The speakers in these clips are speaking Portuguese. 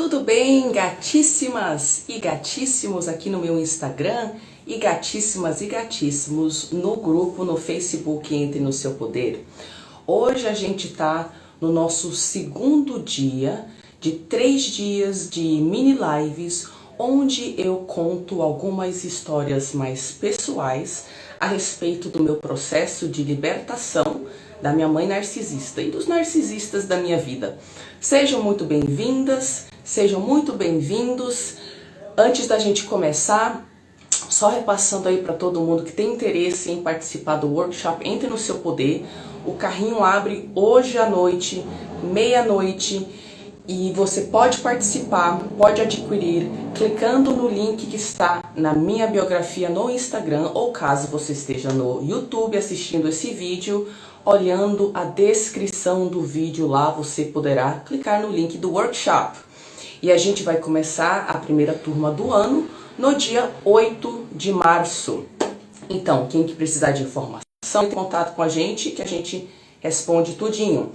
Tudo bem, gatíssimas e gatíssimos aqui no meu Instagram e gatíssimas e gatíssimos no grupo no Facebook Entre no Seu Poder. Hoje a gente tá no nosso segundo dia de 3 dias de mini lives onde eu conto algumas histórias mais pessoais a respeito do meu processo de libertação da minha mãe narcisista e dos narcisistas da minha vida. Sejam muito bem-vindas, sejam muito bem-vindos. Antes da gente começar, só repassando aí para todo mundo que tem interesse em participar do workshop Entre no Seu Poder, o carrinho abre hoje à noite, meia-noite, e você pode participar, pode adquirir, clicando no link que está na minha biografia no Instagram, ou caso você esteja no YouTube assistindo esse vídeo, olhando a descrição do vídeo lá, você poderá clicar no link do workshop. E a gente vai começar a primeira turma do ano no dia 8 de março. Então, quem que precisar de informação, entre em contato com a gente que a gente responde tudinho.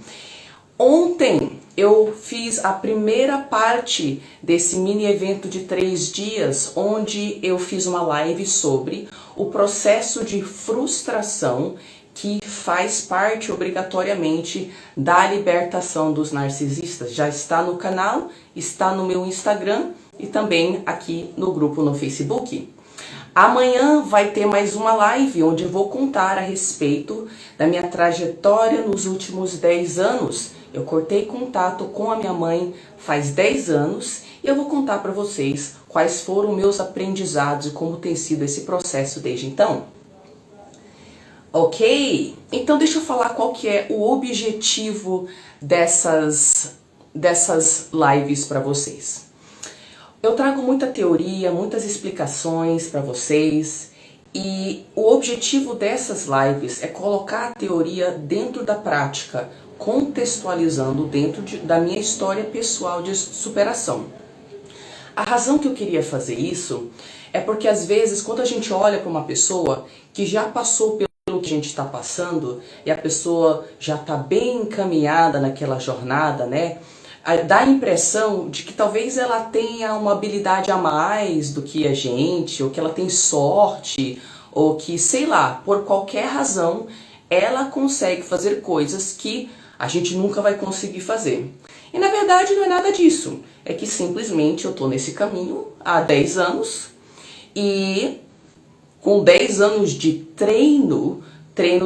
Ontem eu fiz a primeira parte desse mini evento de 3 dias, onde eu fiz uma live sobre o processo de frustração que faz parte obrigatoriamente da libertação dos narcisistas. Já está no canal, está no meu Instagram e também aqui no grupo no Facebook. Amanhã vai ter mais uma live onde eu vou contar a respeito da minha trajetória nos últimos 10 anos. Eu cortei contato com a minha mãe faz 10 anos e eu vou contar para vocês quais foram meus aprendizados e como tem sido esse processo desde então. Ok? Então deixa eu falar qual que é o objetivo dessas lives para vocês. Eu trago muita teoria, muitas explicações para vocês e o objetivo dessas lives é colocar a teoria dentro da prática, contextualizando dentro da minha história pessoal de superação. A razão que eu queria fazer isso é porque às vezes quando a gente olha para uma pessoa que já passou pelo que a gente está passando e a pessoa já está bem encaminhada naquela jornada, né? Dá a impressão de que talvez ela tenha uma habilidade a mais do que a gente, ou que ela tem sorte, ou que, sei lá, por qualquer razão, ela consegue fazer coisas que a gente nunca vai conseguir fazer. E na verdade não é nada disso, é que simplesmente eu estou nesse caminho há 10 anos, e com 10 anos de treino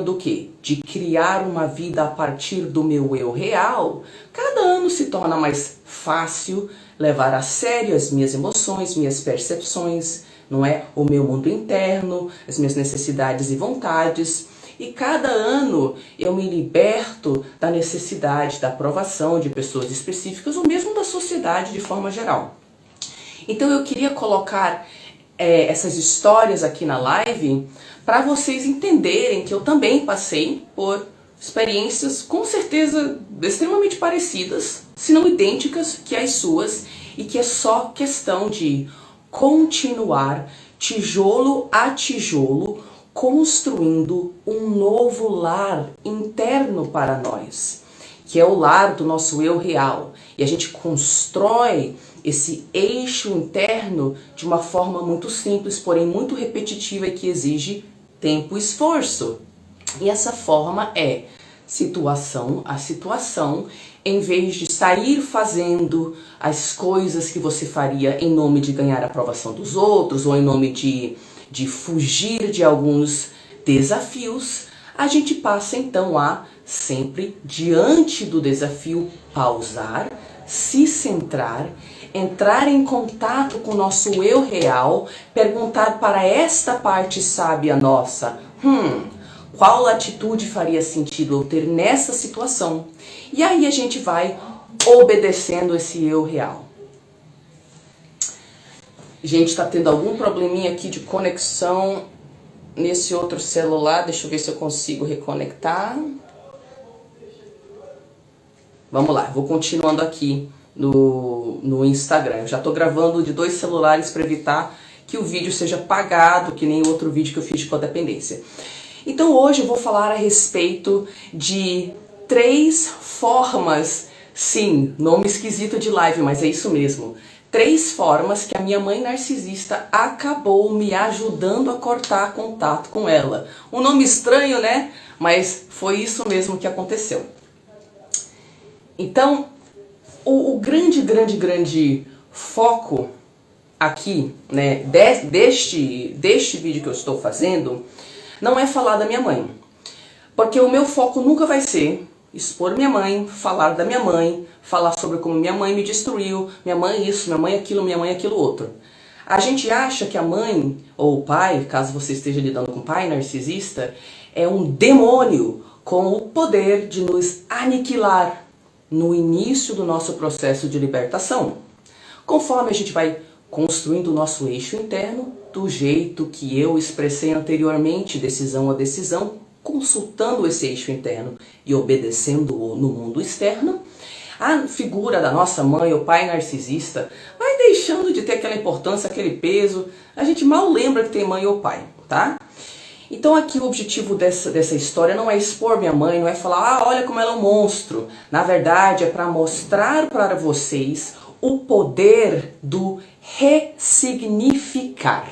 do quê? De criar uma vida a partir do meu eu real, cada ano se torna mais fácil levar a sério as minhas emoções, minhas percepções, não é? O meu mundo interno, as minhas necessidades e vontades. E cada ano eu me liberto da necessidade da aprovação de pessoas específicas ou mesmo da sociedade de forma geral. Então eu queria colocar essas histórias aqui na live para vocês entenderem que eu também passei por experiências com certeza extremamente parecidas, se não idênticas, que as suas, e que é só questão de continuar tijolo a tijolo construindo um novo lar interno para nós, que é o lar do nosso eu real. E a gente constrói esse eixo interno de uma forma muito simples, porém muito repetitiva e que exige tempo e esforço. E essa forma é situação a situação, em vez de sair fazendo as coisas que você faria em nome de ganhar a aprovação dos outros ou em nome de fugir de alguns desafios, a gente passa então a sempre diante do desafio pausar, se centrar, entrar em contato com o nosso eu real, perguntar para esta parte sábia nossa, qual atitude faria sentido eu ter nessa situação? E aí a gente vai obedecendo esse eu real. Gente, tá tendo algum probleminha aqui de conexão nesse outro celular, deixa eu ver se eu consigo reconectar. Vamos lá, vou continuando aqui no Instagram. Eu já estou gravando de 2 celulares para evitar que o vídeo seja apagado, que nem o outro vídeo que eu fiz de codependência. Então hoje eu vou falar a respeito de 3 formas Sim, nome esquisito de live, mas é isso mesmo. 3 formas que a minha mãe narcisista acabou me ajudando a cortar contato com ela. Um nome estranho, né? Mas foi isso mesmo que aconteceu. Então, o grande foco aqui, né, deste vídeo que eu estou fazendo, não é falar da minha mãe. Porque o meu foco nunca vai ser expor minha mãe, falar da minha mãe, falar sobre como minha mãe me destruiu, minha mãe isso, minha mãe aquilo outro. A gente acha que a mãe, ou o pai, caso você esteja lidando com um pai narcisista, é um demônio com o poder de nos aniquilar no início do nosso processo de libertação. Conforme a gente vai construindo o nosso eixo interno, do jeito que eu expressei anteriormente, decisão a decisão, consultando esse eixo interno e obedecendo-o no mundo externo, a figura da nossa mãe ou pai narcisista vai deixando de ter aquela importância, aquele peso. A gente mal lembra que tem mãe ou pai, tá? Então aqui o objetivo dessa história não é expor minha mãe, não é falar, olha como ela é um monstro. Na verdade é para mostrar para vocês o poder do ressignificar.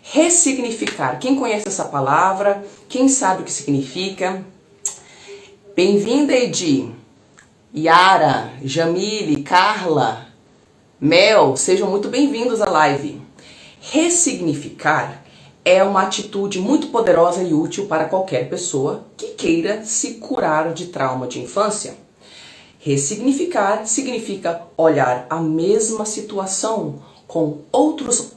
Ressignificar. Quem conhece essa palavra? Quem sabe o que significa? Bem-vinda, Edi, Yara, Jamile, Carla, Mel, sejam muito bem-vindos à live. Ressignificar é uma atitude muito poderosa e útil para qualquer pessoa que queira se curar de trauma de infância. Ressignificar significa olhar a mesma situação com outros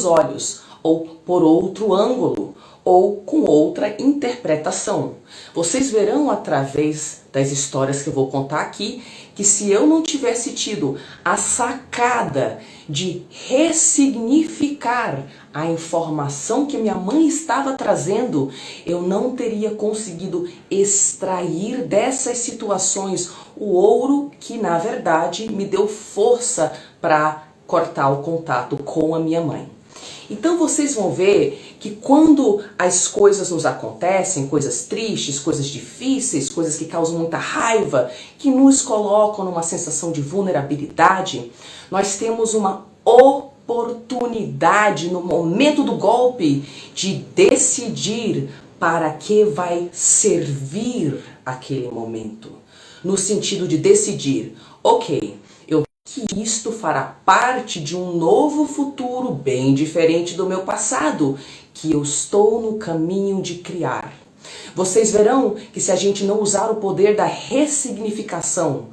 olhos, ou por outro ângulo, ou com outra interpretação. Vocês verão através das histórias que eu vou contar aqui, que se eu não tivesse tido a sacada de ressignificar a informação que minha mãe estava trazendo, eu não teria conseguido extrair dessas situações o ouro que, na verdade, me deu força para cortar o contato com a minha mãe. Então vocês vão ver que quando as coisas nos acontecem, coisas tristes, coisas difíceis, coisas que causam muita raiva, que nos colocam numa sensação de vulnerabilidade, nós temos uma oportunidade no momento do golpe de decidir para que vai servir aquele momento. No sentido de decidir, ok, que isto fará parte de um novo futuro bem diferente do meu passado, que eu estou no caminho de criar. Vocês verão que se a gente não usar o poder da ressignificação,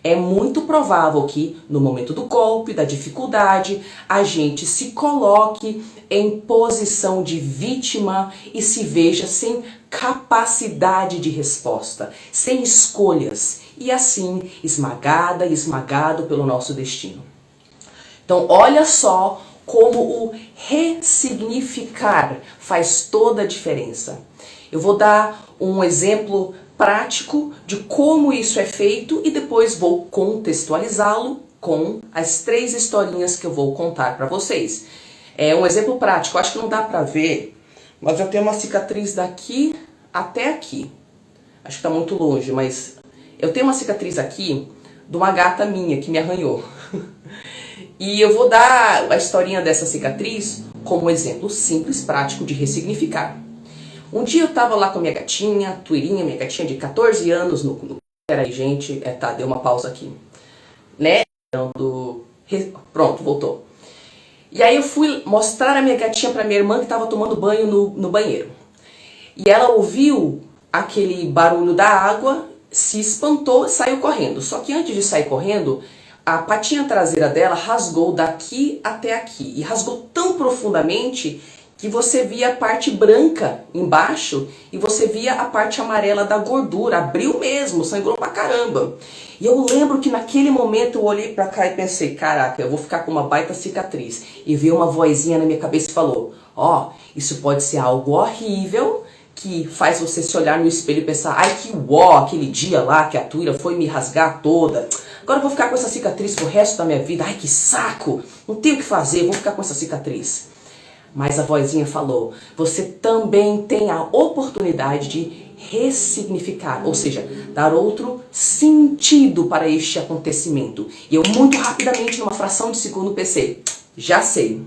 é muito provável que no momento do golpe, da dificuldade, a gente se coloque em posição de vítima e se veja sem capacidade de resposta, sem escolhas, e assim esmagada e esmagado pelo nosso destino. Então olha só como o ressignificar faz toda a diferença. Eu vou dar um exemplo prático de como isso é feito e depois vou contextualizá-lo com as 3 historinhas que eu vou contar para vocês. É um exemplo prático, acho que não dá para ver, mas eu tenho uma cicatriz daqui até aqui. Acho que está muito longe, mas eu tenho uma cicatriz aqui de uma gata minha que me arranhou. E eu vou dar a historinha dessa cicatriz como exemplo simples, prático de ressignificar. Um dia eu tava lá com a minha gatinha, Tuirinha, minha gatinha de 14 anos, Peraí, gente, tá, deu uma pausa aqui. Né? Pronto, voltou. E aí eu fui mostrar a minha gatinha pra minha irmã que tava tomando banho no banheiro. E ela ouviu aquele barulho da água, se espantou e saiu correndo. Só que antes de sair correndo, a patinha traseira dela rasgou daqui até aqui. E rasgou tão profundamente que você via a parte branca embaixo e você via a parte amarela da gordura. Abriu mesmo, sangrou pra caramba. E eu lembro que naquele momento eu olhei pra cá e pensei, caraca, eu vou ficar com uma baita cicatriz. E veio uma vozinha na minha cabeça e falou, ó, isso pode ser algo horrível, que faz você se olhar no espelho e pensar, ai que uó, aquele dia lá que a Tuira foi me rasgar toda. Agora eu vou ficar com essa cicatriz pro resto da minha vida, ai que saco, não tenho o que fazer, vou ficar com essa cicatriz. Mas a vozinha falou, você também tem a oportunidade de ressignificar, ou seja, dar outro sentido para este acontecimento. E eu muito rapidamente, numa fração de segundo, pensei, já sei.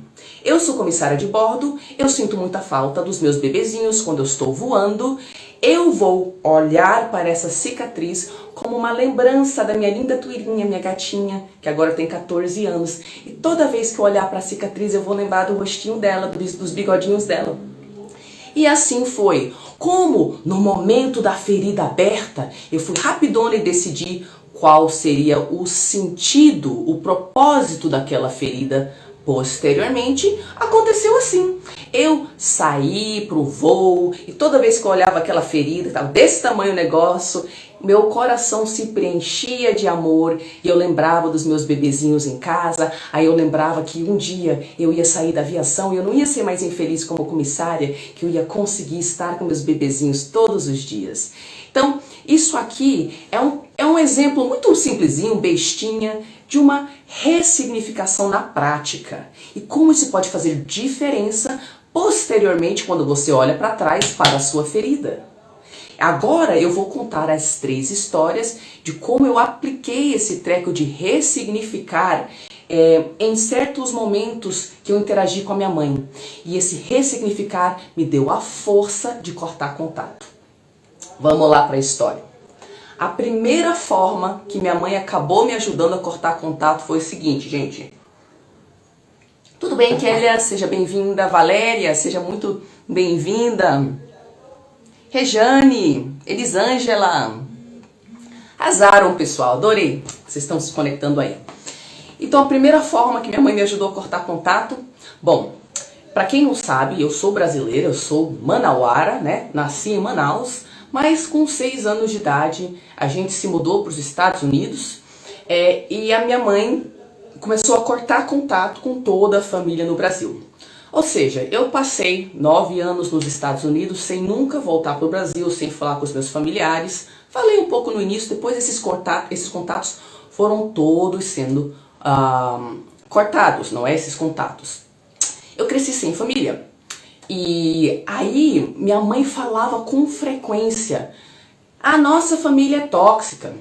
Eu sou comissária de bordo, eu sinto muita falta dos meus bebezinhos quando eu estou voando. Eu vou olhar para essa cicatriz como uma lembrança da minha linda Tuirinha, minha gatinha, que agora tem 14 anos. E toda vez que eu olhar para a cicatriz, eu vou lembrar do rostinho dela, dos bigodinhos dela. E assim foi. Como no momento da ferida aberta, eu fui rapidona e decidi qual seria o sentido, o propósito daquela ferida. Posteriormente, aconteceu assim. Eu saí pro voo e toda vez que eu olhava aquela ferida, estava desse tamanho o negócio, meu coração se preenchia de amor e eu lembrava dos meus bebezinhos em casa. Aí eu lembrava que um dia eu ia sair da aviação e eu não ia ser mais infeliz como comissária, que eu ia conseguir estar com meus bebezinhos todos os dias. Então, isso aqui é um exemplo muito simplesinho, bestinha, de uma ressignificação na prática. E como isso pode fazer diferença posteriormente quando você olha para trás para a sua ferida. Agora eu vou contar as 3 histórias de como eu apliquei esse treco de ressignificar em certos momentos que eu interagi com a minha mãe. E esse ressignificar me deu a força de cortar contato. Vamos lá para a história. A primeira forma que minha mãe acabou me ajudando a cortar contato foi o seguinte, gente. Tudo bem, Kélia? Seja bem-vinda. Valéria, seja muito bem-vinda. Rejane, Elisângela. Arrasaram, pessoal. Adorei. Vocês estão se conectando aí. Então, a primeira forma que minha mãe me ajudou a cortar contato... Bom, para quem não sabe, eu sou brasileira, eu sou manauara, né? Nasci em Manaus. Mas com 6 anos de idade, a gente se mudou para os Estados Unidos e a minha mãe começou a cortar contato com toda a família no Brasil. Ou seja, eu passei 9 anos nos Estados Unidos sem nunca voltar para o Brasil, sem falar com os meus familiares. Falei um pouco no início, depois esses contatos foram todos sendo cortados, não é? Esses contatos. Eu cresci sem família. E aí minha mãe falava com frequência, a nossa família é tóxica,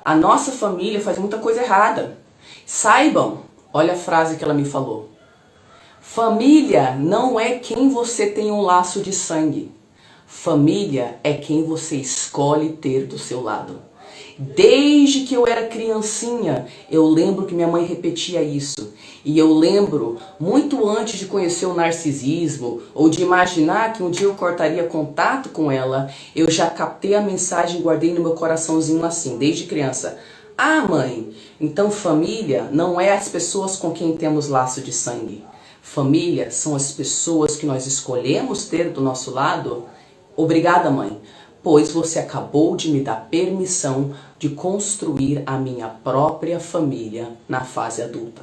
a nossa família faz muita coisa errada. Saibam, olha a frase que ela me falou, família não é quem você tem um laço de sangue, família é quem você escolhe ter do seu lado. Desde que eu era criancinha, eu lembro que minha mãe repetia isso. E eu lembro, muito antes de conhecer o narcisismo, ou de imaginar que um dia eu cortaria contato com ela, eu já captei a mensagem e guardei no meu coraçãozinho assim, desde criança. Ah, mãe, então família não é as pessoas com quem temos laço de sangue. Família são as pessoas que nós escolhemos ter do nosso lado. Obrigada, mãe, pois você acabou de me dar permissão de construir a minha própria família na fase adulta.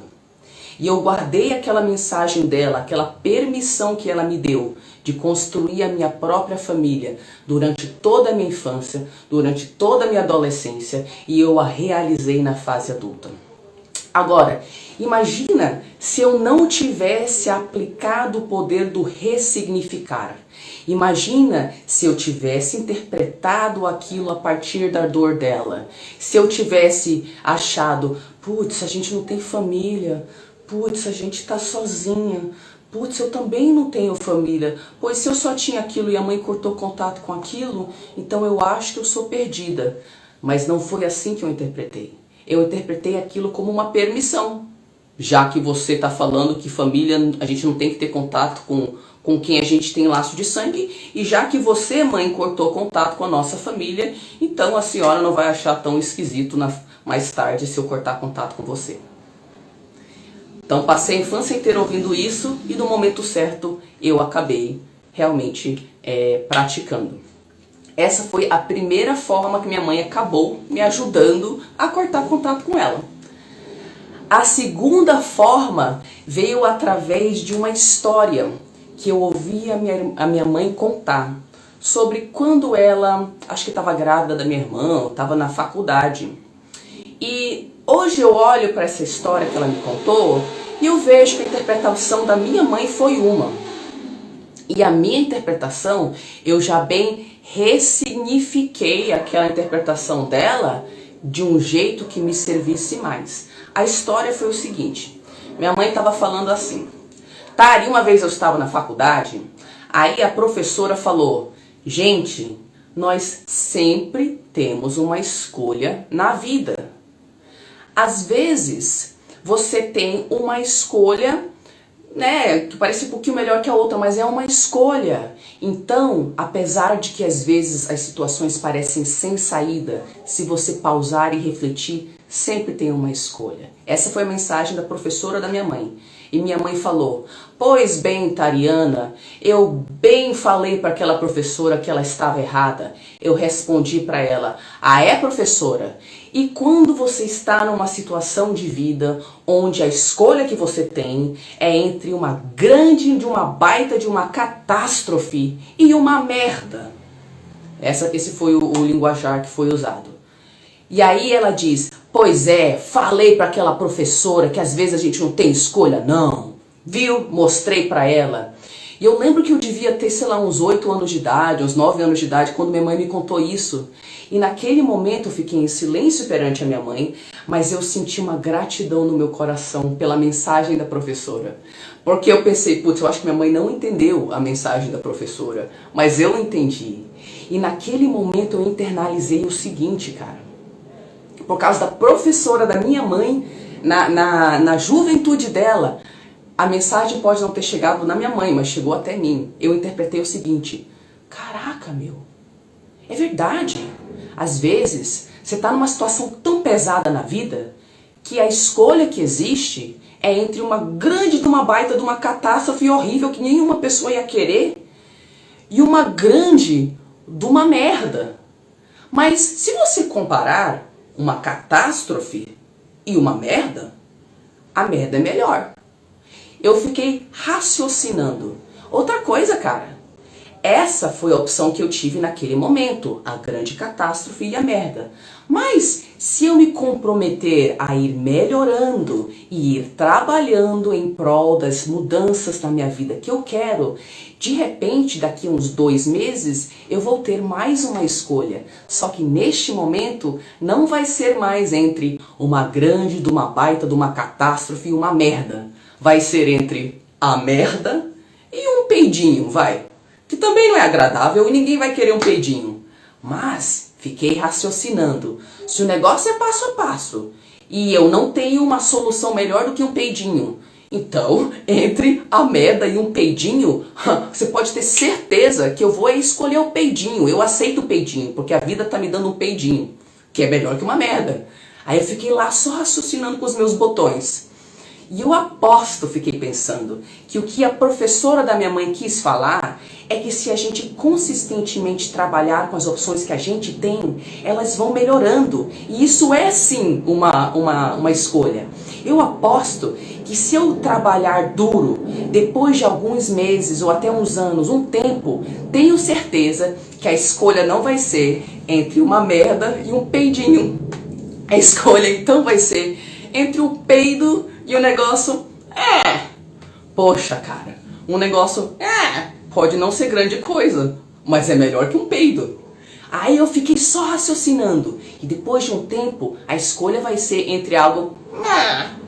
E eu guardei aquela mensagem dela, aquela permissão que ela me deu de construir a minha própria família durante toda a minha infância, durante toda a minha adolescência, e eu a realizei na fase adulta. Agora, imagina se eu não tivesse aplicado o poder do ressignificar. Imagina se eu tivesse interpretado aquilo a partir da dor dela. Se eu tivesse achado, putz, a gente não tem família, putz, a gente tá sozinha, putz, eu também não tenho família, pois se eu só tinha aquilo e a mãe cortou contato com aquilo, então eu acho que eu sou perdida. Mas não foi assim que eu interpretei. Eu interpretei aquilo como uma permissão. Já que você está falando que família, a gente não tem que ter contato com quem a gente tem laço de sangue, e já que você, mãe, cortou contato com a nossa família, então a senhora não vai achar tão esquisito mais tarde se eu cortar contato com você. Então passei a infância inteira ouvindo isso e no momento certo eu acabei realmente praticando. Essa foi a primeira forma que minha mãe acabou me ajudando a cortar contato com ela. A segunda forma veio através de uma história que eu ouvi a minha mãe contar sobre quando ela, acho que estava grávida da minha irmã, estava na faculdade. E hoje eu olho para essa história que ela me contou e eu vejo que a interpretação da minha mãe foi uma. E a minha interpretação eu já bem ressignifiquei aquela interpretação dela de um jeito que me servisse mais. A história foi o seguinte, minha mãe estava falando assim, Tari, uma vez eu estava na faculdade, aí a professora falou, gente, nós sempre temos uma escolha na vida. Às vezes, você tem uma escolha, né, que parece um pouquinho melhor que a outra, mas é uma escolha. Então, apesar de que às vezes as situações parecem sem saída, se você pausar e refletir, sempre tem uma escolha. Essa foi a mensagem da professora da minha mãe. E minha mãe falou, pois bem, Tariana, eu bem falei para aquela professora que ela estava errada. Eu respondi para ela, ah é, professora? E quando você está numa situação de vida onde a escolha que você tem é entre uma grande, de uma baita, de uma catástrofe e uma merda. Esse foi o linguajar que foi usado. E aí ela diz, pois é, falei para aquela professora que às vezes a gente não tem escolha, não. Viu? Mostrei para ela. E eu lembro que eu devia ter, sei lá, uns 8 anos de idade, uns 9 anos de idade, quando minha mãe me contou isso. E naquele momento eu fiquei em silêncio perante a minha mãe, mas eu senti uma gratidão no meu coração pela mensagem da professora. Porque eu pensei, putz, eu acho que minha mãe não entendeu a mensagem da professora, mas eu entendi. E naquele momento eu internalizei o seguinte, cara. Por causa da professora da minha mãe, na juventude dela, a mensagem pode não ter chegado na minha mãe, mas chegou até mim. Eu interpretei o seguinte, caraca, meu, é verdade. Às vezes, você está numa situação tão pesada na vida, que a escolha que existe é entre uma grande de uma baita de uma catástrofe horrível que nenhuma pessoa ia querer, e uma grande de uma merda. Mas se você comparar uma catástrofe e uma merda, a merda é melhor. Eu fiquei raciocinando. Outra coisa, cara, essa foi a opção que eu tive naquele momento, a grande catástrofe e a merda. Mas se eu me comprometer a ir melhorando e ir trabalhando em prol das mudanças na minha vida que eu quero, de repente, daqui a uns 2 meses, eu vou ter mais uma escolha. Só que neste momento, não vai ser mais entre uma grande, de uma baita, de uma catástrofe e uma merda. Vai ser entre a merda e um peidinho, vai. Que também não é agradável e ninguém vai querer um peidinho. Mas fiquei raciocinando. Se o negócio é passo a passo e eu não tenho uma solução melhor do que um peidinho, então, entre a merda e um peidinho, você pode ter certeza que eu vou escolher o peidinho. Eu aceito o peidinho, porque a vida tá me dando um peidinho, que é melhor que uma merda. Aí eu fiquei lá só raciocinando com os meus botões. E eu aposto, fiquei pensando, que o que a professora da minha mãe quis falar é que se a gente consistentemente trabalhar com as opções que a gente tem, elas vão melhorando. E isso é sim uma escolha. Eu aposto que se eu trabalhar duro, depois de alguns meses ou até uns anos, um tempo, tenho certeza que a escolha não vai ser entre uma merda e um peidinho. A escolha então vai ser entre o peido e o negócio, poxa, cara, um negócio, pode não ser grande coisa, mas é melhor que um peido. Aí eu fiquei só raciocinando, e depois de um tempo, a escolha vai ser entre algo,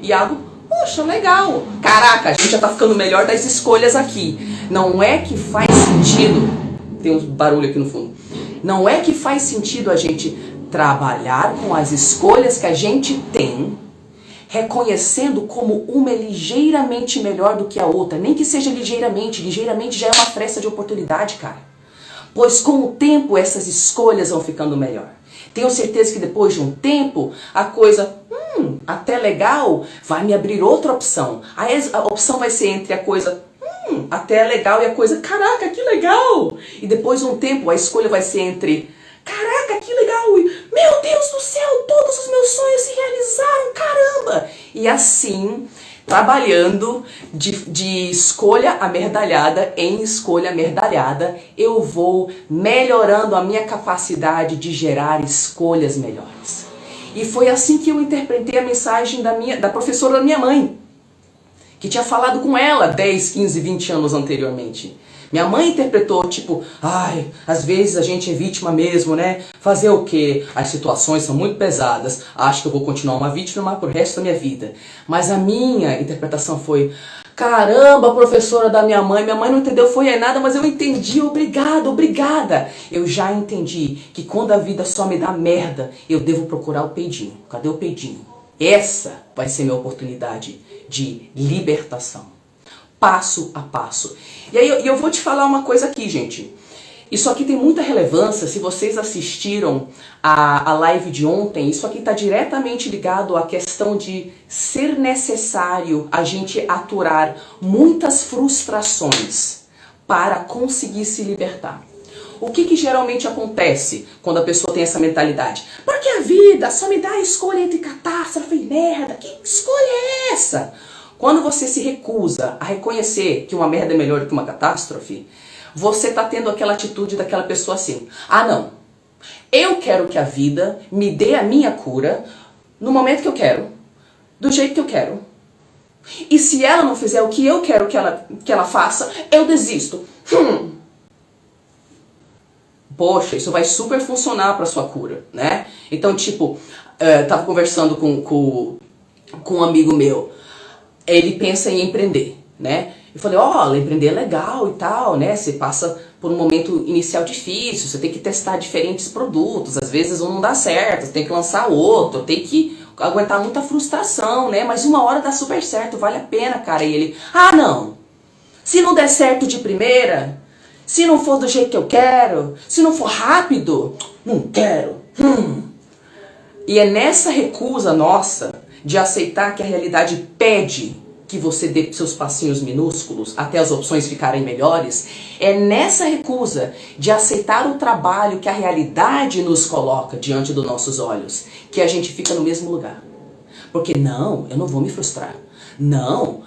e algo, poxa, legal. Caraca, a gente já tá ficando melhor das escolhas aqui. Não é que faz sentido, tem um barulho aqui no fundo, não é que faz sentido a gente trabalhar com as escolhas que a gente tem, reconhecendo como uma é ligeiramente melhor do que a outra. Nem que seja ligeiramente já é uma fresta de oportunidade, cara. Pois com o tempo essas escolhas vão ficando melhor. Tenho certeza que depois de um tempo, a coisa, até legal, vai me abrir outra opção. Aí a opção vai ser entre a coisa, até legal e a coisa, caraca, que legal! E depois de um tempo, a escolha vai ser entre, caraca, que legal! Meu Deus do céu, todos os meus sonhos se realizaram, caramba! E assim, trabalhando de escolha amerdalhada em escolha amerdalhada, eu vou melhorando a minha capacidade de gerar escolhas melhores. E foi assim que eu interpretei a mensagem da professora da minha mãe, que tinha falado com ela 10, 15, 20 anos anteriormente. Minha mãe interpretou, tipo, ai, às vezes a gente é vítima mesmo, né? Fazer o quê? As situações são muito pesadas, acho que eu vou continuar uma vítima pro resto da minha vida. Mas a minha interpretação foi, caramba, professora da minha mãe não entendeu, foi nada, mas eu entendi, obrigada, obrigada. Eu já entendi que quando a vida só me dá merda, eu devo procurar o peidinho. Cadê o peidinho? Essa vai ser minha oportunidade de libertação. Passo a passo. E aí eu vou te falar uma coisa aqui, gente. Isso aqui tem muita relevância. Se vocês assistiram a live de ontem, isso aqui está diretamente ligado à questão de ser necessário a gente aturar muitas frustrações para conseguir se libertar. O que geralmente acontece quando a pessoa tem essa mentalidade? Porque a vida só me dá a escolha entre catástrofe e merda. Que escolha é essa? Quando você se recusa a reconhecer que uma merda é melhor que uma catástrofe, você está tendo aquela atitude daquela pessoa assim, ah não, eu quero que a vida me dê a minha cura no momento que eu quero, do jeito que eu quero. E se ela não fizer o que eu quero que ela faça, eu desisto. Poxa, isso vai super funcionar para sua cura, né? Então, tipo, tava conversando com um amigo meu, ele pensa em empreender, né? Eu falei, olha, empreender é legal e tal, né? Você passa por um momento inicial difícil, você tem que testar diferentes produtos, às vezes um não dá certo, você tem que lançar outro, tem que aguentar muita frustração, né? Mas uma hora dá super certo, vale a pena, cara. E ele, ah não, se não der certo de primeira, se não for do jeito que eu quero, se não for rápido, não quero. E é nessa recusa nossa de aceitar que a realidade pede que você dê seus passinhos minúsculos até as opções ficarem melhores, é nessa recusa de aceitar o trabalho que a realidade nos coloca diante dos nossos olhos, que a gente fica no mesmo lugar. Porque não, eu não vou me frustrar. Não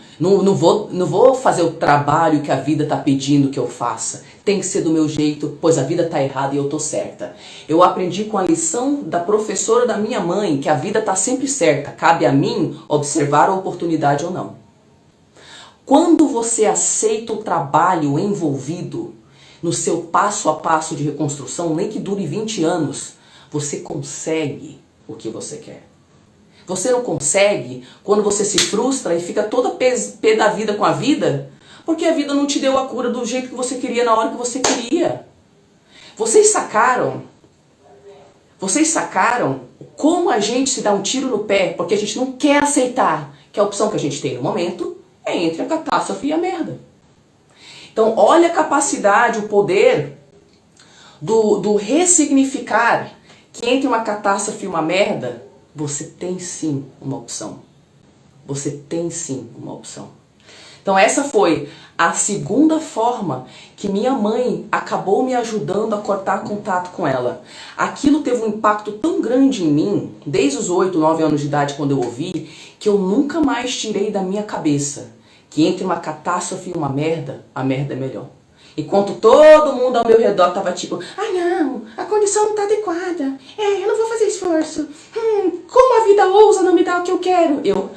vou fazer o trabalho que a vida está pedindo que eu faça. Tem que ser do meu jeito, pois a vida está errada e eu tô certa. Eu aprendi com a lição da professora da minha mãe que a vida está sempre certa. Cabe a mim observar a oportunidade ou não. Quando você aceita o trabalho envolvido no seu passo a passo de reconstrução, nem que dure 20 anos, você consegue o que você quer. Você não consegue quando você se frustra e fica toda pé da vida com a vida, porque a vida não te deu a cura do jeito que você queria na hora que você queria. Vocês sacaram como a gente se dá um tiro no pé porque a gente não quer aceitar que a opção que a gente tem no momento é entre a catástrofe e a merda. Então olha a capacidade, o poder do ressignificar que entre uma catástrofe e uma merda, você tem sim uma opção. Você tem sim uma opção. Então essa foi a segunda forma que minha mãe acabou me ajudando a cortar contato com ela. Aquilo teve um impacto tão grande em mim, desde os 8, 9 anos de idade quando eu ouvi, que eu nunca mais tirei da minha cabeça que entre uma catástrofe e uma merda, a merda é melhor. Enquanto todo mundo ao meu redor tava tipo, ah não, a condição não tá adequada, eu não vou fazer esforço, como a vida ousa não me dar o que eu quero? Eu,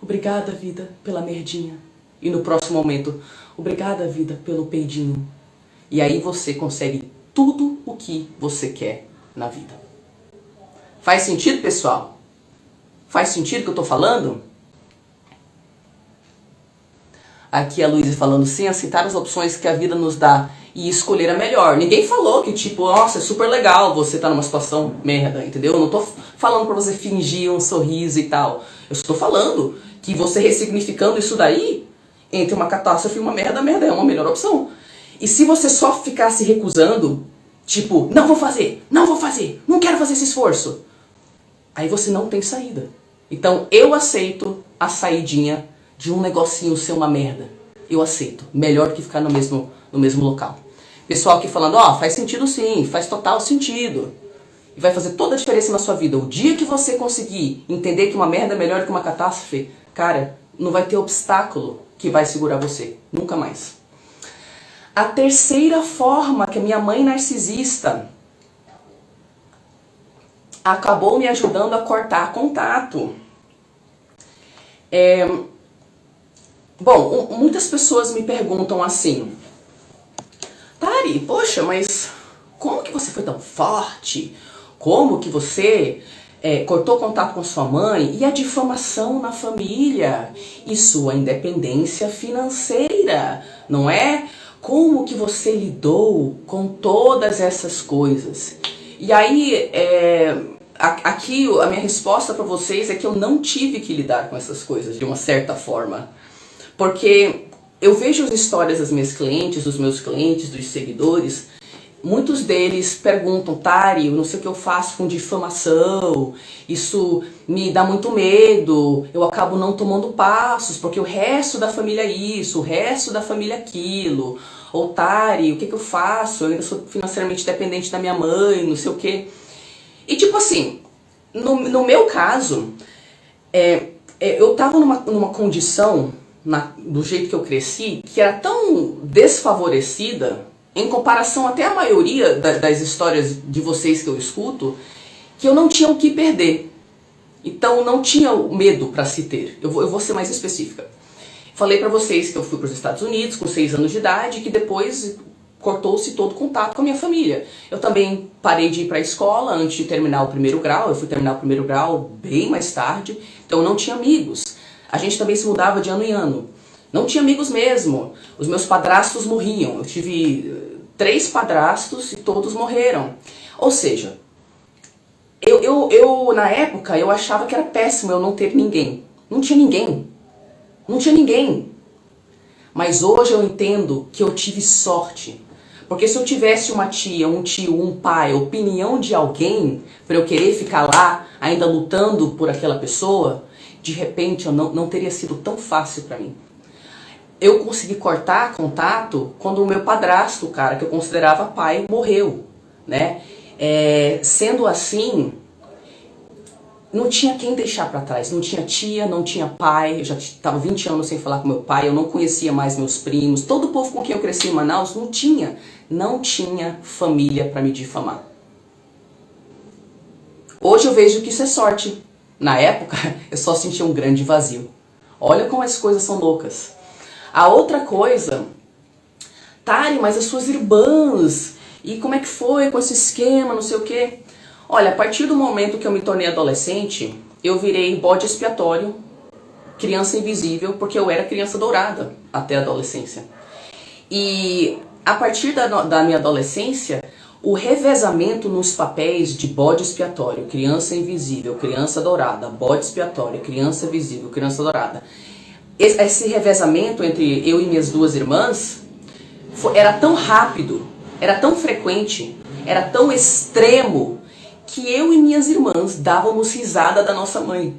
obrigada vida pela merdinha. E no próximo momento, obrigada vida pelo peidinho. E aí você consegue tudo o que você quer na vida. Faz sentido, pessoal? Faz sentido o que eu tô falando? Aqui a Luísa falando, sem aceitar as opções que a vida nos dá e escolher a melhor. Ninguém falou que tipo, nossa, é super legal você tá numa situação merda, entendeu? Eu não tô falando pra você fingir um sorriso e tal. Eu estou falando que você ressignificando isso daí, entre uma catástrofe e uma merda, a merda é uma melhor opção. E se você só ficar se recusando, tipo, não vou fazer, não quero fazer esse esforço, aí você não tem saída. Então eu aceito a saidinha de um negocinho ser uma merda. Eu aceito. Melhor que ficar no mesmo local. Pessoal aqui falando, faz sentido sim, faz total sentido. E vai fazer toda a diferença na sua vida. O dia que você conseguir entender que uma merda é melhor que uma catástrofe, cara, não vai ter obstáculo que vai segurar você. Nunca mais. A terceira forma que a minha mãe narcisista acabou me ajudando a cortar contato. Bom, muitas pessoas me perguntam assim, Tari, poxa, mas como que você foi tão forte? Como que você cortou contato com sua mãe? E a difamação na família? E sua independência financeira, não é? Como que você lidou com todas essas coisas? E aí, aqui a minha resposta para vocês é que eu não tive que lidar com essas coisas de uma certa forma. Porque eu vejo as histórias das minhas clientes, dos meus clientes, dos seguidores. Muitos deles perguntam, Tari, eu não sei o que eu faço com difamação, isso me dá muito medo, eu acabo não tomando passos, porque o resto da família é isso, o resto da família é aquilo. Ou Tari, o que eu faço? Eu ainda sou financeiramente dependente da minha mãe, não sei o que. E tipo assim, no meu caso, eu tava numa condição, do jeito que eu cresci, que era tão desfavorecida, em comparação até a maioria das histórias de vocês que eu escuto, que eu não tinha o que perder. Então não tinha medo para se ter. Eu vou ser mais específica. Falei para vocês que eu fui para os Estados Unidos com 6 anos de idade e que depois cortou-se todo o contato com a minha família. Eu também parei de ir para a escola antes de terminar o primeiro grau. Eu fui terminar o primeiro grau bem mais tarde, então eu não tinha amigos. A gente também se mudava de ano em ano. Não tinha amigos mesmo. Os meus padrastos morriam. Eu tive 3 padrastos e todos morreram. Ou seja, eu na época eu achava que era péssimo eu não ter ninguém. Não tinha ninguém. Não tinha ninguém. Mas hoje eu entendo que eu tive sorte. Porque se eu tivesse uma tia, um tio, um pai, opinião de alguém, para eu querer ficar lá, ainda lutando por aquela pessoa, de repente eu não teria sido tão fácil para mim. Eu consegui cortar contato quando o meu padrasto, o cara que eu considerava pai, morreu, né? Sendo assim, não tinha quem deixar para trás, não tinha tia, não tinha pai, eu já estava 20 anos sem falar com meu pai, eu não conhecia mais meus primos, todo o povo com quem eu cresci em Manaus não tinha família para me difamar. Hoje eu vejo que isso é sorte. Na época, eu só sentia um grande vazio. Olha como as coisas são loucas. A outra coisa, Tari, mas as suas irmãs, e como é que foi com esse esquema, não sei o quê? Olha, a partir do momento que eu me tornei adolescente, eu virei bode expiatório, criança invisível, porque eu era criança dourada até a adolescência. E a partir da minha adolescência, o revezamento nos papéis de bode expiatório, criança invisível, criança dourada, bode expiatório, criança visível, criança dourada. Esse revezamento entre eu e minhas 2 irmãs era tão rápido, era tão frequente, era tão extremo, que eu e minhas irmãs dávamos risada da nossa mãe.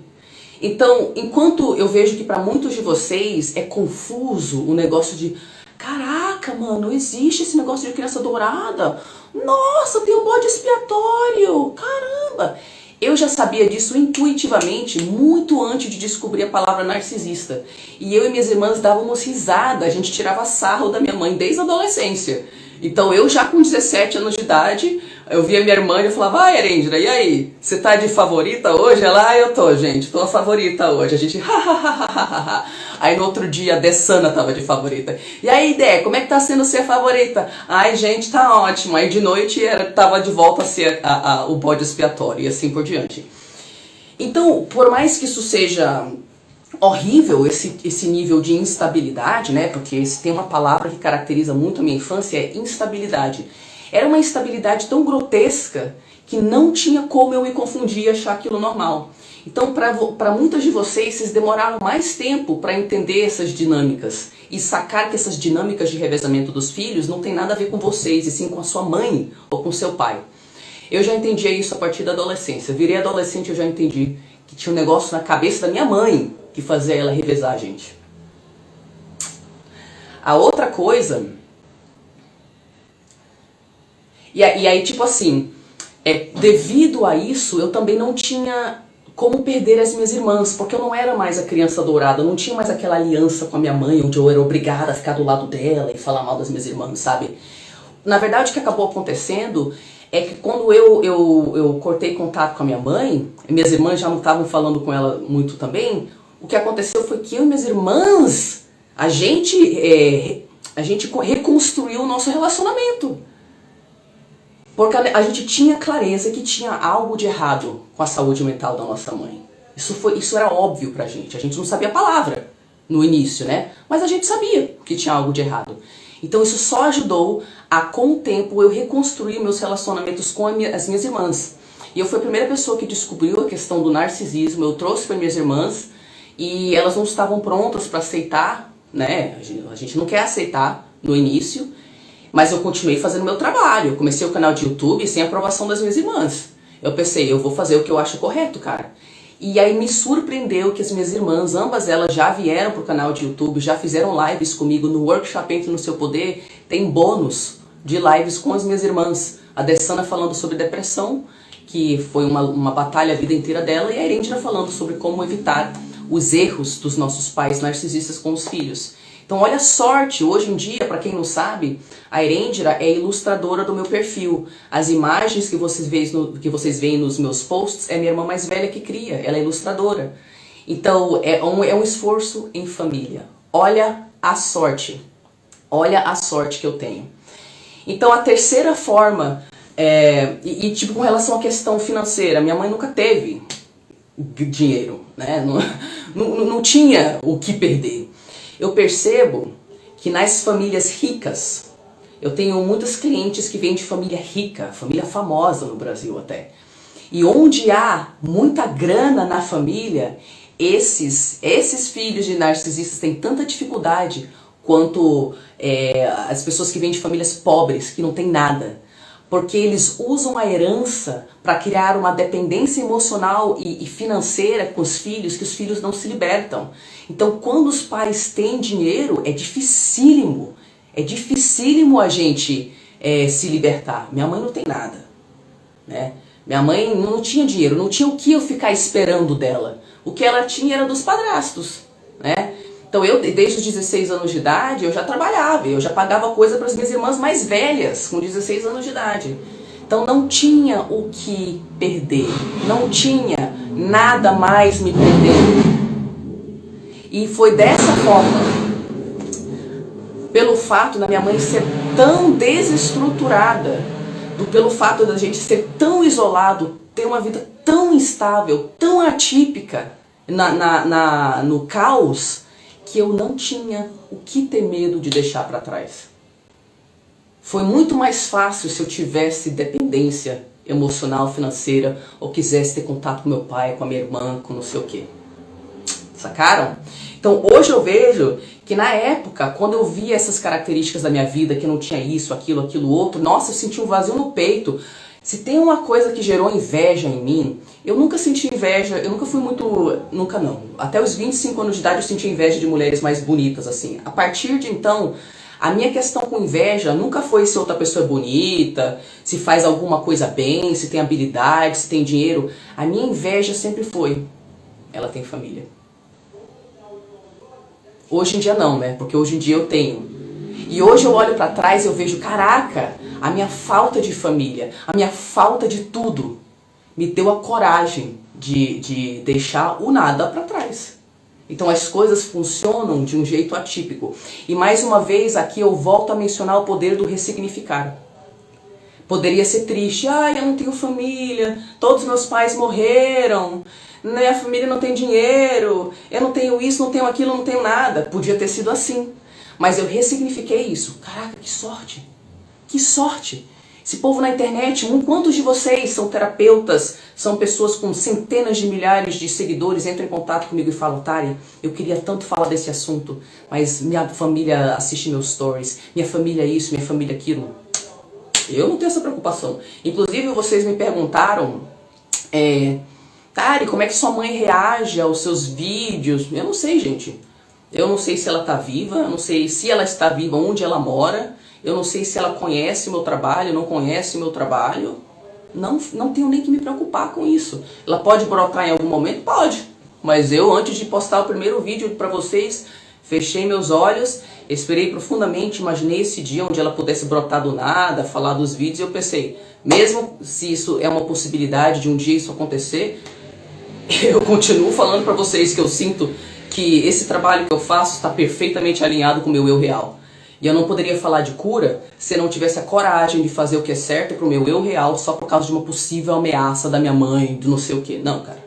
Então, enquanto eu vejo que para muitos de vocês é confuso o negócio de caraca, mano, existe esse negócio de criança dourada? Nossa, tem um bode expiatório, caramba! Eu já sabia disso intuitivamente, muito antes de descobrir a palavra narcisista. E eu e minhas irmãs dávamos risada, a gente tirava sarro da minha mãe desde a adolescência. Então eu já com 17 anos de idade, eu via minha irmã e eu falava, ah, Erendira, e aí? Você tá de favorita hoje? Ela, eu tô, gente, tô a favorita hoje. A gente, hahaha. Aí no outro dia a Dessana tava de favorita. E aí, Dé, como é que tá sendo ser a favorita? Ai, gente, tá ótimo. Aí de noite tava de volta a ser o bode expiatório e assim por diante. Então, por mais que isso seja horrível, esse nível de instabilidade, né? Porque se tem uma palavra que caracteriza muito a minha infância, é instabilidade. Era uma instabilidade tão grotesca que não tinha como eu me confundir e achar aquilo normal. Então, para muitas de vocês demoraram mais tempo para entender essas dinâmicas e sacar que essas dinâmicas de revezamento dos filhos não tem nada a ver com vocês, e sim com a sua mãe ou com seu pai. Eu já entendia isso a partir da adolescência. Virei adolescente, eu já entendi que tinha um negócio na cabeça da minha mãe que fazia ela revezar a gente. A outra coisa... E aí, tipo assim, devido a isso, eu também não tinha como perder as minhas irmãs, porque eu não era mais a criança dourada, eu não tinha mais aquela aliança com a minha mãe, onde eu era obrigada a ficar do lado dela e falar mal das minhas irmãs, sabe? Na verdade, o que acabou acontecendo é que quando eu cortei contato com a minha mãe, minhas irmãs já não estavam falando com ela muito também, o que aconteceu foi que eu e minhas irmãs, a gente A gente reconstruiu o nosso relacionamento. Porque a gente tinha clareza que tinha algo de errado com a saúde mental da nossa mãe. Isso era óbvio pra gente. A gente não sabia a palavra no início, né? Mas a gente sabia que tinha algo de errado. Então isso só ajudou a, com o tempo, eu reconstruir meus relacionamentos com as minhas irmãs. E eu fui a primeira pessoa que descobriu a questão do narcisismo. Eu trouxe para minhas irmãs e elas não estavam prontas para aceitar, né? A gente não quer aceitar no início. Mas eu continuei fazendo meu trabalho. Eu comecei o canal de YouTube sem aprovação das minhas irmãs. Eu pensei, eu vou fazer o que eu acho correto, cara. E aí me surpreendeu que as minhas irmãs, ambas elas já vieram pro canal de YouTube, já fizeram lives comigo no workshop Entre no Seu Poder. Tem bônus de lives com as minhas irmãs. A Dessana falando sobre depressão, que foi uma batalha a vida inteira dela, e a Erendira falando sobre como evitar os erros dos nossos pais narcisistas com os filhos. Então olha a sorte, hoje em dia, para quem não sabe, a Erendira é ilustradora do meu perfil. As imagens que vocês veem nos meus posts é minha irmã mais velha que cria, ela é ilustradora. Então é um esforço em família. Olha a sorte que eu tenho. Então a terceira forma, tipo com relação à questão financeira, minha mãe nunca teve dinheiro, né? Não tinha o que perder. Eu percebo que nas famílias ricas, eu tenho muitas clientes que vêm de família rica, família famosa no Brasil até. E onde há muita grana na família, esses filhos de narcisistas têm tanta dificuldade quanto as pessoas que vêm de famílias pobres, que não têm nada. Porque eles usam a herança para criar uma dependência emocional e financeira com os filhos, que os filhos não se libertam. Então, quando os pais têm dinheiro, é dificílimo a gente se libertar. Minha mãe não tem nada, né? Minha mãe não tinha dinheiro, não tinha o que eu ficar esperando dela. O que ela tinha era dos padrastos, né? Então eu, desde os 16 anos de idade, eu já trabalhava, eu já pagava coisa para as minhas irmãs mais velhas, com 16 anos de idade. Então não tinha o que perder, não tinha nada mais me prendendo. E foi dessa forma, pelo fato da minha mãe ser tão desestruturada, pelo fato da gente ser tão isolado, ter uma vida tão instável, tão atípica no caos, que eu não tinha o que ter medo de deixar para trás. Foi muito mais fácil se eu tivesse dependência emocional, financeira, ou quisesse ter contato com meu pai, com a minha irmã, com não sei o quê. Sacaram? Então hoje eu vejo que na época, quando eu via essas características da minha vida, que eu não tinha isso, aquilo outro, nossa, eu senti um vazio no peito. Se tem uma coisa que gerou inveja em mim, eu nunca senti inveja, eu nunca fui muito, nunca não. Até os 25 anos de idade eu senti inveja de mulheres mais bonitas, assim. A partir de então, a minha questão com inveja nunca foi se outra pessoa é bonita, se faz alguma coisa bem, se tem habilidade, se tem dinheiro. A minha inveja sempre foi, ela tem família. Hoje em dia não, né? Porque hoje em dia eu tenho. E hoje eu olho pra trás e eu vejo, caraca, a minha falta de família, a minha falta de tudo, me deu a coragem de deixar o nada pra trás. Então as coisas funcionam de um jeito atípico. E mais uma vez aqui eu volto a mencionar o poder do ressignificar. Poderia ser triste, ai, eu não tenho família, todos meus pais morreram, minha família não tem dinheiro, eu não tenho isso, não tenho aquilo, não tenho nada. Podia ter sido assim. Mas eu ressignifiquei isso. Caraca, que sorte! Que sorte! Esse povo na internet, quantos de vocês são terapeutas, são pessoas com centenas de milhares de seguidores, entram em contato comigo e falam, Tari, eu queria tanto falar desse assunto, mas minha família assiste meus stories, minha família isso, minha família aquilo. Eu não tenho essa preocupação. Inclusive vocês me perguntaram, Tari, como é que sua mãe reage aos seus vídeos? Eu não sei, gente. Eu não sei se ela está viva, eu não sei se ela está viva, onde ela mora. Eu não sei se ela conhece o meu trabalho, não conhece o meu trabalho. Não tenho nem que me preocupar com isso. Ela pode brotar em algum momento? Pode. Mas eu, antes de postar o primeiro vídeo para vocês, fechei meus olhos, esperei profundamente, imaginei esse dia onde ela pudesse brotar do nada, falar dos vídeos, e eu pensei, mesmo se isso é uma possibilidade de um dia isso acontecer, eu continuo falando para vocês que eu sinto que esse trabalho que eu faço está perfeitamente alinhado com o meu eu real. E eu não poderia falar de cura se eu não tivesse a coragem de fazer o que é certo pro meu eu real só por causa de uma possível ameaça da minha mãe, do não sei o que. Não, cara.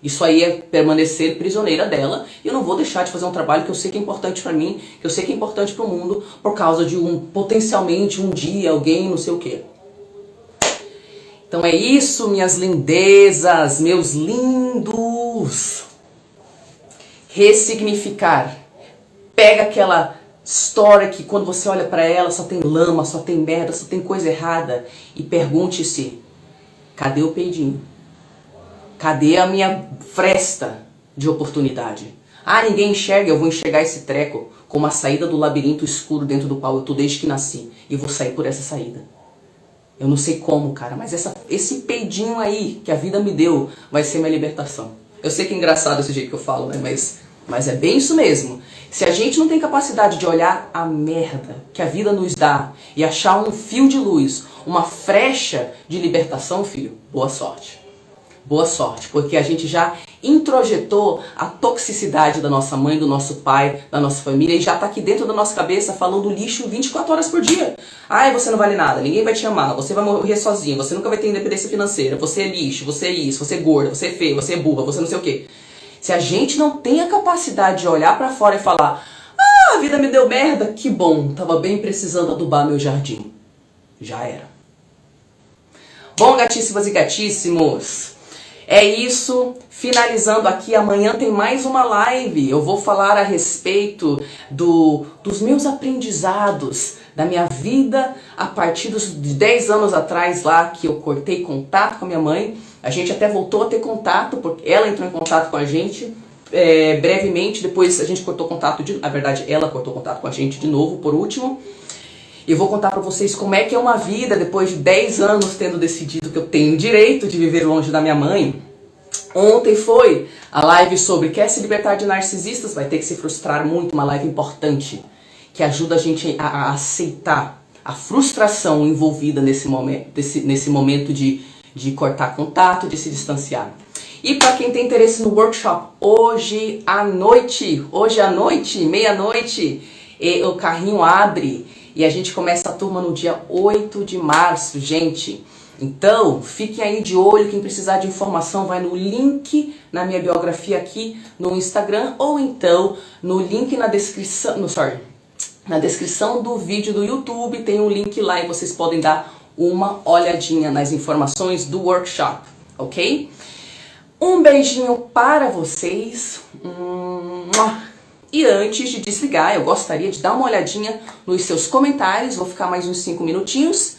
Isso aí é permanecer prisioneira dela e eu não vou deixar de fazer um trabalho que eu sei que é importante pra mim, que eu sei que é importante pro mundo, por causa de potencialmente um dia, alguém, não sei o que. Então é isso, minhas lindezas, meus lindos. Ressignificar. Pega aquela história que quando você olha pra ela só tem lama, só tem merda, só tem coisa errada e pergunte-se, cadê o peidinho? Cadê a minha fresta de oportunidade? Ah, ninguém enxerga, eu vou enxergar esse treco como a saída do labirinto escuro dentro do qual eu tô desde que nasci. E vou sair por essa saída. Eu não sei como, cara, mas esse peidinho aí que a vida me deu vai ser minha libertação. Eu sei que é engraçado esse jeito que eu falo, né? Mas é bem isso mesmo. Se a gente não tem capacidade de olhar a merda que a vida nos dá e achar um fio de luz, uma frecha de libertação, filho, boa sorte. Boa sorte, porque a gente já introjetou a toxicidade da nossa mãe, do nosso pai, da nossa família e já tá aqui dentro da nossa cabeça falando lixo 24 horas por dia. Ai, você não vale nada, ninguém vai te amar, você vai morrer sozinho, você nunca vai ter independência financeira, você é lixo, você é isso, você é gorda, você é feia, você é burra, você não sei o quê. Se a gente não tem a capacidade de olhar pra fora e falar, ah, a vida me deu merda, que bom, tava bem precisando adubar meu jardim. Já era. Bom, gatíssimas e gatíssimos, é isso, finalizando aqui, amanhã tem mais uma live, eu vou falar a respeito dos meus aprendizados, da minha vida a partir de 10 anos atrás lá que eu cortei contato com a minha mãe, a gente até voltou a ter contato, porque ela entrou em contato com a gente brevemente, depois a gente cortou contato, na verdade ela cortou contato com a gente de novo, por último. E vou contar pra vocês como é que é uma vida depois de 10 anos tendo decidido que eu tenho o direito de viver longe da minha mãe. Ontem foi a live sobre quer se libertar de narcisistas, vai ter que se frustrar muito, uma live importante que ajuda a gente a aceitar a frustração envolvida nesse momento de cortar contato, de se distanciar. E para quem tem interesse no workshop, hoje à noite, meia-noite, o carrinho abre e a gente começa a turma no dia 8 de março, gente. Então, fiquem aí de olho, quem precisar de informação vai no link na minha biografia aqui no Instagram ou então no link na descrição, na descrição do vídeo do YouTube tem um link lá e vocês podem dar uma olhadinha nas informações do workshop, ok? Um beijinho para vocês. E antes de desligar, eu gostaria de dar uma olhadinha nos seus comentários. Vou ficar mais uns 5 minutinhos,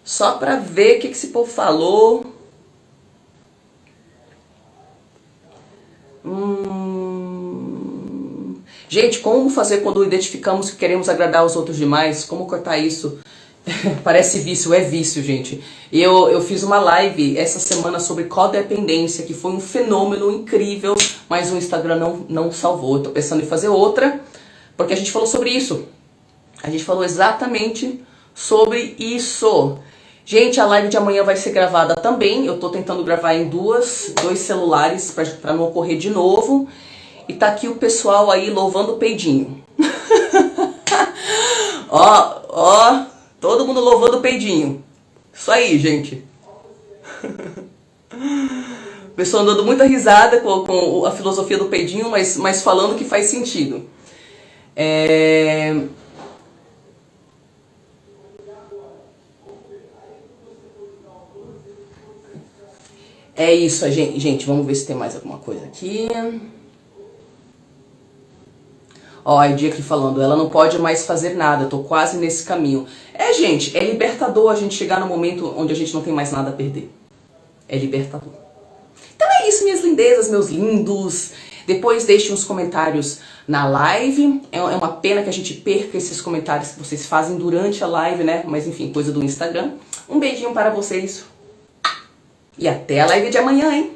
só para ver o que esse povo falou. Gente, como fazer quando identificamos que queremos agradar os outros demais? Como cortar isso? Parece vício, é vício, gente. Eu fiz uma live essa semana sobre codependência, que foi um fenômeno incrível, mas o Instagram não salvou. Eu tô pensando em fazer outra, porque a gente falou sobre isso. A gente falou exatamente sobre isso. Gente, a live de amanhã vai ser gravada também. Eu tô tentando gravar em dois celulares para não ocorrer de novo. E tá aqui o pessoal aí louvando o peidinho. Ó, todo mundo louvando o peidinho. Isso aí, gente. O pessoal dando muita risada com a filosofia do peidinho, mas falando que faz sentido. É isso, gente. Vamos ver se tem mais alguma coisa aqui. Ó, a Edia aqui falando, ela não pode mais fazer nada, eu tô quase nesse caminho. Gente, é libertador a gente chegar no momento onde a gente não tem mais nada a perder. É libertador. Então é isso, minhas lindezas, meus lindos. Depois deixem uns comentários na live. É uma pena que a gente perca esses comentários que vocês fazem durante a live, né? Mas enfim, coisa do Instagram. Um beijinho para vocês. E até a live de amanhã, hein?